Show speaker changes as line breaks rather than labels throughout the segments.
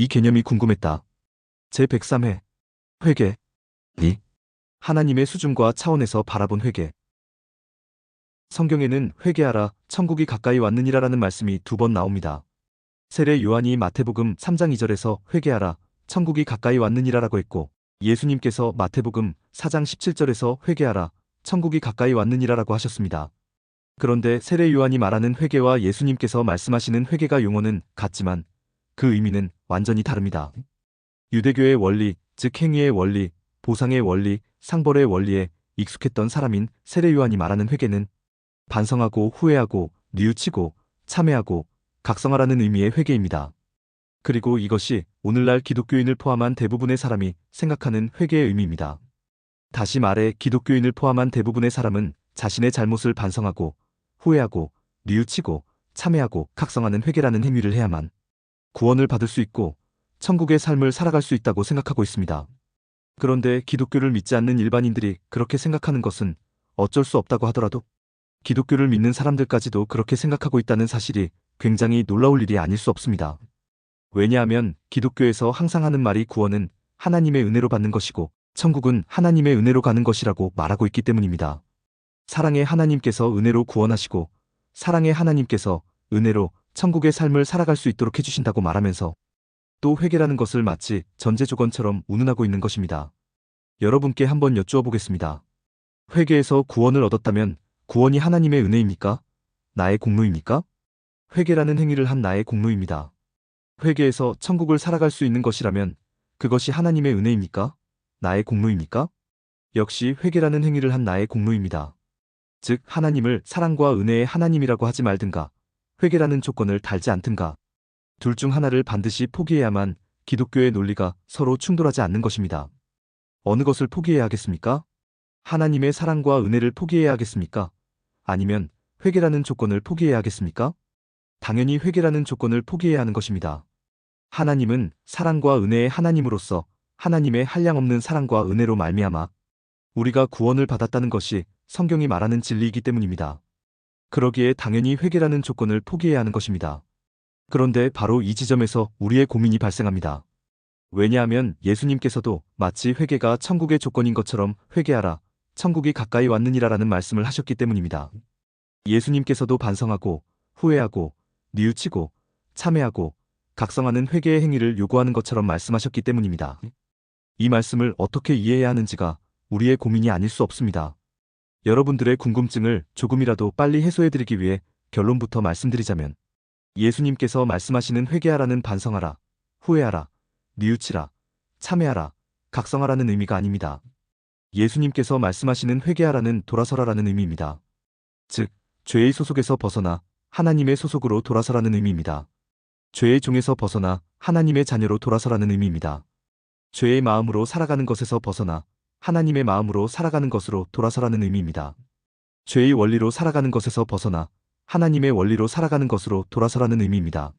이 개념이 궁금했다. 제103회 회개. 하나님의 수준과 차원에서 바라본 회개. 성경에는 회개하라, 천국이 가까이 왔느니라라는 말씀이 2번 나옵니다. 세례 요한이 마태복음 3장 2절에서 회개하라, 천국이 가까이 왔느니라라고 했고, 예수님께서 마태복음 4장 17절에서 회개하라, 천국이 가까이 왔느니라라고 하셨습니다. 그런데 세례 요한이 말하는 회개와 예수님께서 말씀하시는 회개가 용어는 같지만 그 의미는 완전히 다릅니다. 유대교의 원리, 즉 행위의 원리, 보상의 원리, 상벌의 원리에 익숙했던 사람인 세례 요한이 말하는 회개는 반성하고 후회하고 뉘우치고 참회하고 각성하라는 의미의 회개입니다. 그리고 이것이 오늘날 기독교인을 포함한 대부분의 사람이 생각하는 회개의 의미입니다. 다시 말해 기독교인을 포함한 대부분의 사람은 자신의 잘못을 반성하고 후회하고 뉘우치고 참회하고 각성하는 회개라는 행위를 해야만 구원을 받을 수 있고 천국의 삶을 살아갈 수 있다고 생각하고 있습니다. 그런데 기독교를 믿지 않는 일반인들이 그렇게 생각하는 것은 어쩔 수 없다고 하더라도 기독교를 믿는 사람들까지도 그렇게 생각하고 있다는 사실이 굉장히 놀라울 일이 아닐 수 없습니다. 왜냐하면 기독교에서 항상 하는 말이 구원은 하나님의 은혜로 받는 것이고 천국은 하나님의 은혜로 가는 것이라고 말하고 있기 때문입니다. 사랑의 하나님께서 은혜로 구원하시고 사랑의 하나님께서 은혜로 천국의 삶을 살아갈 수 있도록 해주신다고 말하면서 또 회개라는 것을 마치 전제조건처럼 운운하고 있는 것입니다. 여러분께 한번 여쭈어 보겠습니다. 회개에서 구원을 얻었다면 구원이 하나님의 은혜입니까? 나의 공로입니까? 회개라는 행위를 한 나의 공로입니다. 회개에서 천국을 살아갈 수 있는 것이라면 그것이 하나님의 은혜입니까? 나의 공로입니까? 역시 회개라는 행위를 한 나의 공로입니다. 즉 하나님을 사랑과 은혜의 하나님이라고 하지 말든가 회개라는 조건을 달지 않든가 둘 중 하나를 반드시 포기해야만 기독교의 논리가 서로 충돌하지 않는 것입니다. 어느 것을 포기해야 하겠습니까? 하나님의 사랑과 은혜를 포기해야 하겠습니까? 아니면 회개라는 조건을 포기해야 하겠습니까? 당연히 회개라는 조건을 포기해야 하는 것입니다. 하나님은 사랑과 은혜의 하나님으로서 하나님의 한량없는 사랑과 은혜로 말미암아 우리가 구원을 받았다는 것이 성경이 말하는 진리이기 때문입니다. 그러기에 당연히 회개라는 조건을 포기해야 하는 것입니다. 그런데 바로 이 지점에서 우리의 고민이 발생합니다. 왜냐하면 예수님께서도 마치 회개가 천국의 조건인 것처럼 회개하라, 천국이 가까이 왔느니라라는 말씀을 하셨기 때문입니다. 예수님께서도 반성하고 후회하고 뉘우치고 참회하고 각성하는 회개의 행위를 요구하는 것처럼 말씀하셨기 때문입니다. 이 말씀을 어떻게 이해해야 하는지가 우리의 고민이 아닐 수 없습니다. 여러분들의 궁금증을 조금이라도 빨리 해소해드리기 위해 결론부터 말씀드리자면 예수님께서 말씀하시는 회개하라는 반성하라, 후회하라, 뉘우치라, 참회하라, 각성하라는 의미가 아닙니다. 예수님께서 말씀하시는 회개하라는 돌아서라라는 의미입니다. 즉, 죄의 소속에서 벗어나 하나님의 소속으로 돌아서라는 의미입니다. 죄의 종에서 벗어나 하나님의 자녀로 돌아서라는 의미입니다. 죄의 마음으로 살아가는 것에서 벗어나 하나님의 마음으로 살아가는 것으로 돌아서라는 의미입니다. 죄의 원리로 살아가는 것에서 벗어나 하나님의 원리로 살아가는 것으로 돌아서라는 의미입니다.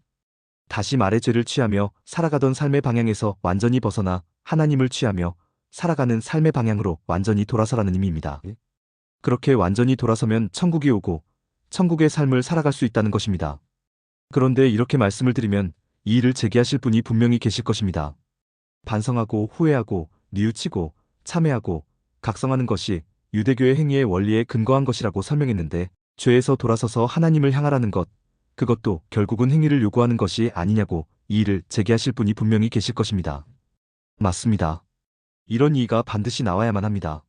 다시 말해 죄를 취하며 살아가던 삶의 방향에서 완전히 벗어나 하나님을 취하며 살아가는 삶의 방향으로 완전히 돌아서라는 의미입니다. 그렇게 완전히 돌아서면 천국이 오고 천국의 삶을 살아갈 수 있다는 것입니다. 그런데 이렇게 말씀을 드리면 이 일을 제기하실 분이 분명히 계실 것입니다. 반성하고 후회하고 뉘우치고 참회하고 각성하는 것이 유대교의 행위의 원리에 근거한 것이라고 설명했는데 죄에서 돌아서서 하나님을 향하라는 것, 그것도 결국은 행위를 요구하는 것이 아니냐고 이 일을 제기하실 분이 분명히 계실 것입니다. 맞습니다. 이런 이의가 반드시 나와야만 합니다.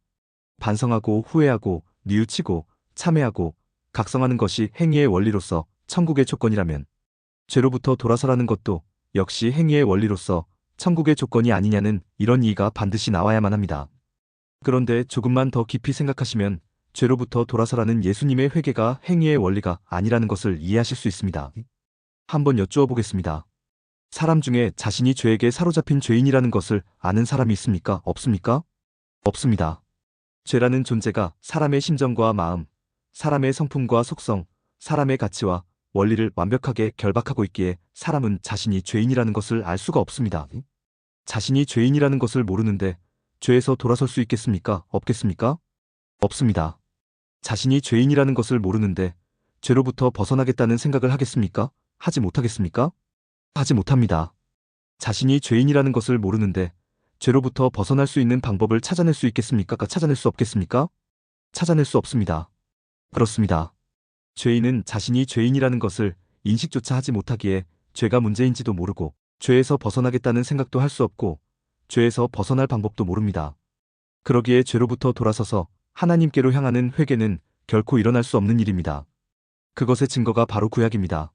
반성하고 후회하고 뉘우치고 참회하고 각성하는 것이 행위의 원리로서 천국의 조건이라면 죄로부터 돌아서라는 것도 역시 행위의 원리로서 천국의 조건이 아니냐는 이런 이의가 반드시 나와야만 합니다. 그런데 조금만 더 깊이 생각하시면 죄로부터 돌아서라는 예수님의 회개가 행위의 원리가 아니라는 것을 이해하실 수 있습니다. 한번 여쭈어 보겠습니다. 사람 중에 자신이 죄에게 사로잡힌 죄인이라는 것을 아는 사람이 있습니까? 없습니까? 없습니다. 죄라는 존재가 사람의 심정과 마음, 사람의 성품과 속성, 사람의 가치와 원리를 완벽하게 결박하고 있기에 사람은 자신이 죄인이라는 것을 알 수가 없습니다. 자신이 죄인이라는 것을 모르는데 죄에서 돌아설 수 있겠습니까? 없겠습니까? 없습니다. 자신이 죄인이라는 것을 모르는데 죄로부터 벗어나겠다는 생각을 하겠습니까? 하지 못하겠습니까? 하지 못합니다. 자신이 죄인이라는 것을 모르는데 죄로부터 벗어날 수 있는 방법을 찾아낼 수 있겠습니까? 찾아낼 수 없겠습니까? 찾아낼 수 없습니다. 그렇습니다. 죄인은 자신이 죄인이라는 것을 인식조차 하지 못하기에 죄가 문제인지도 모르고 죄에서 벗어나겠다는 생각도 할 수 없고 죄에서 벗어날 방법도 모릅니다. 그러기에 죄로부터 돌아서서 하나님께로 향하는 회개는 결코 일어날 수 없는 일입니다. 그것의 증거가 바로 구약입니다.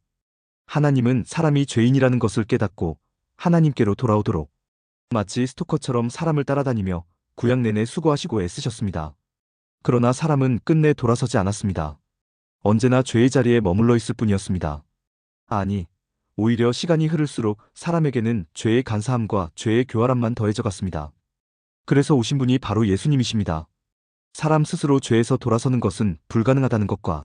하나님은 사람이 죄인이라는 것을 깨닫고 하나님께로 돌아오도록 마치 스토커처럼 사람을 따라다니며 구약 내내 수고하시고 애쓰셨습니다. 그러나 사람은 끝내 돌아서지 않았습니다. 언제나 죄의 자리에 머물러 있을 뿐이었습니다. 아니, 오히려 시간이 흐를수록 사람에게는 죄의 간사함과 죄의 교활함만 더해져 갔습니다. 그래서 오신 분이 바로 예수님이십니다. 사람 스스로 죄에서 돌아서는 것은 불가능하다는 것과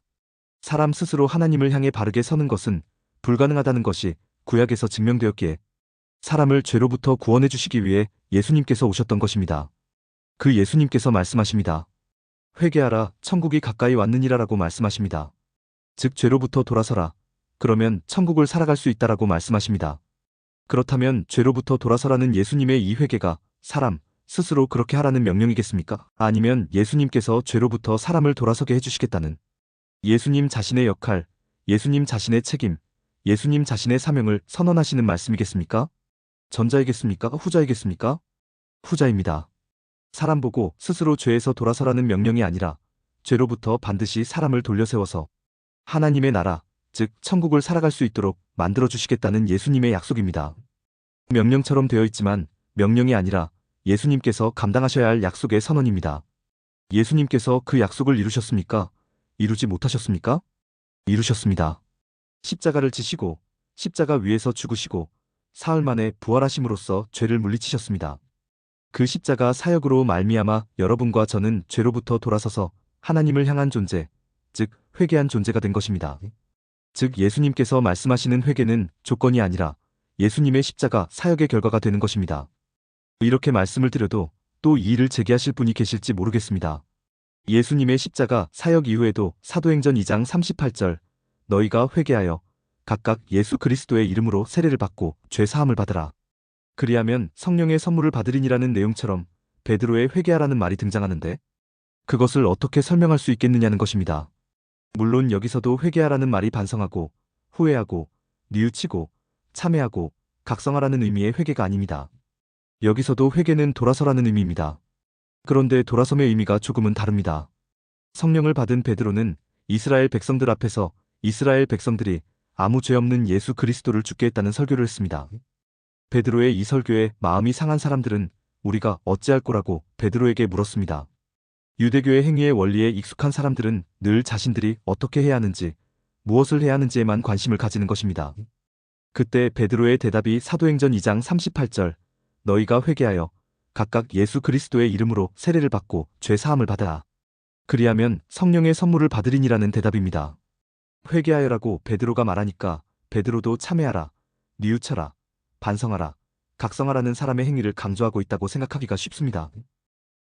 사람 스스로 하나님을 향해 바르게 서는 것은 불가능하다는 것이 구약에서 증명되었기에 사람을 죄로부터 구원해 주시기 위해 예수님께서 오셨던 것입니다. 그 예수님께서 말씀하십니다. 회개하라, 천국이 가까이 왔느니라라고 말씀하십니다. 즉 죄로부터 돌아서라. 그러면 천국을 살아갈 수 있다라고 말씀하십니다. 그렇다면 죄로부터 돌아서라는 예수님의 이 회개가 사람 스스로 그렇게 하라는 명령이겠습니까? 아니면 예수님께서 죄로부터 사람을 돌아서게 해주시겠다는 예수님 자신의 역할, 예수님 자신의 책임, 예수님 자신의 사명을 선언하시는 말씀이겠습니까? 전자이겠습니까? 후자이겠습니까? 후자입니다. 사람 보고 스스로 죄에서 돌아서라는 명령이 아니라 죄로부터 반드시 사람을 돌려세워서 하나님의 나라, 즉 천국을 살아갈 수 있도록 만들어주시겠다는 예수님의 약속입니다. 명령처럼 되어 있지만 명령이 아니라 예수님께서 감당하셔야 할 약속의 선언입니다. 예수님께서 그 약속을 이루셨습니까? 이루지 못하셨습니까? 이루셨습니다. 십자가를 지시고 십자가 위에서 죽으시고 사흘 만에 부활하심으로써 죄를 물리치셨습니다. 그 십자가 사역으로 말미암아 여러분과 저는 죄로부터 돌아서서 하나님을 향한 존재, 즉 회개한 존재가 된 것입니다. 즉 예수님께서 말씀하시는 회개는 조건이 아니라 예수님의 십자가 사역의 결과가 되는 것입니다. 이렇게 말씀을 드려도 또 이 일을 제기하실 분이 계실지 모르겠습니다. 예수님의 십자가 사역 이후에도 사도행전 2장 38절 너희가 회개하여 각각 예수 그리스도의 이름으로 세례를 받고 죄 사함을 받으라. 그리하면 성령의 선물을 받으리니라는 내용처럼 베드로의 회개하라는 말이 등장하는데 그것을 어떻게 설명할 수 있겠느냐는 것입니다. 물론 여기서도 회개하라는 말이 반성하고 후회하고 뉘우치고 참회하고 각성하라는 의미의 회개가 아닙니다. 여기서도 회개는 돌아서라는 의미입니다. 그런데 돌아섬의 의미가 조금은 다릅니다. 성령을 받은 베드로는 이스라엘 백성들 앞에서 이스라엘 백성들이 아무 죄 없는 예수 그리스도를 죽게 했다는 설교를 했습니다. 베드로의 이 설교에 마음이 상한 사람들은 우리가 어찌할 거라고 베드로에게 물었습니다. 유대교의 행위의 원리에 익숙한 사람들은 늘 자신들이 어떻게 해야 하는지, 무엇을 해야 하는지에만 관심을 가지는 것입니다. 그때 베드로의 대답이 사도행전 2장 38절 너희가 회개하여 각각 예수 그리스도의 이름으로 세례를 받고 죄 사함을 받아라. 그리하면 성령의 선물을 받으리니라는 대답입니다. 회개하여라고 베드로가 말하니까 베드로도 참회하라, 뉘우쳐라, 반성하라, 각성하라는 사람의 행위를 강조하고 있다고 생각하기가 쉽습니다.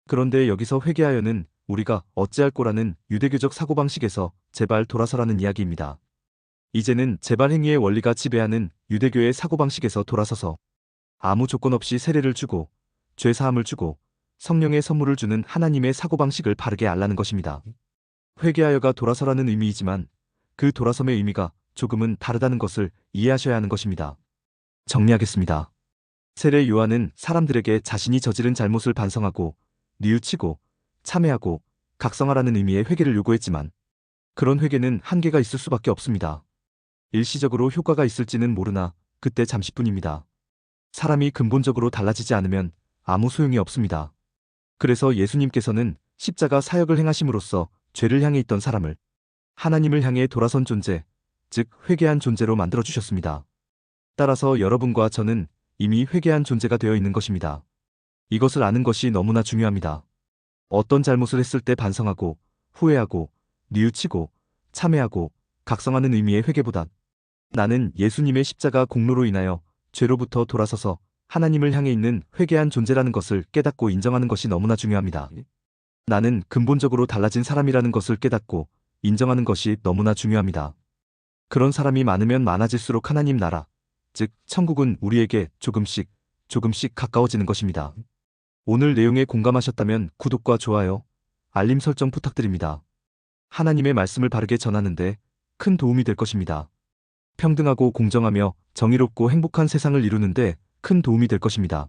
그런데 여기서 회개하여는 우리가 어찌할 거라는 유대교적 사고방식에서 제발 돌아서라는 이야기입니다. 이제는 제발 행위의 원리가 지배하는 유대교의 사고방식에서 돌아서서 아무 조건 없이 세례를 주고 죄 사함을 주고 성령의 선물을 주는 하나님의 사고방식을 바르게 알라는 것입니다. 회개하여가 돌아서라는 의미이지만 그 돌아섬의 의미가 조금은 다르다는 것을 이해하셔야 하는 것입니다. 정리하겠습니다. 세례 요한은 사람들에게 자신이 저지른 잘못을 반성하고 뉘우치고 참회하고 각성하라는 의미의 회개를 요구했지만 그런 회개는 한계가 있을 수밖에 없습니다. 일시적으로 효과가 있을지는 모르나 그때 잠시뿐입니다. 사람이 근본적으로 달라지지 않으면 아무 소용이 없습니다. 그래서 예수님께서는 십자가 사역을 행하심으로써 죄를 향해 있던 사람을 하나님을 향해 돌아선 존재, 즉 회개한 존재로 만들어주셨습니다. 따라서 여러분과 저는 이미 회개한 존재가 되어 있는 것입니다. 이것을 아는 것이 너무나 중요합니다. 어떤 잘못을 했을 때 반성하고 후회하고 뉘우치고 참회하고 각성하는 의미의 회개보다 나는 예수님의 십자가 공로로 인하여 죄로부터 돌아서서 하나님을 향해 있는 회개한 존재라는 것을 깨닫고 인정하는 것이 너무나 중요합니다. 나는 근본적으로 달라진 사람이라는 것을 깨닫고 인정하는 것이 너무나 중요합니다. 그런 사람이 많으면 많아질수록 하나님 나라, 즉 천국은 우리에게 조금씩 조금씩 가까워지는 것입니다. 오늘 내용에 공감하셨다면 구독과 좋아요, 알림 설정 부탁드립니다. 하나님의 말씀을 바르게 전하는데 큰 도움이 될 것입니다. 평등하고 공정하며 정의롭고 행복한 세상을 이루는데 큰 도움이 될 것입니다.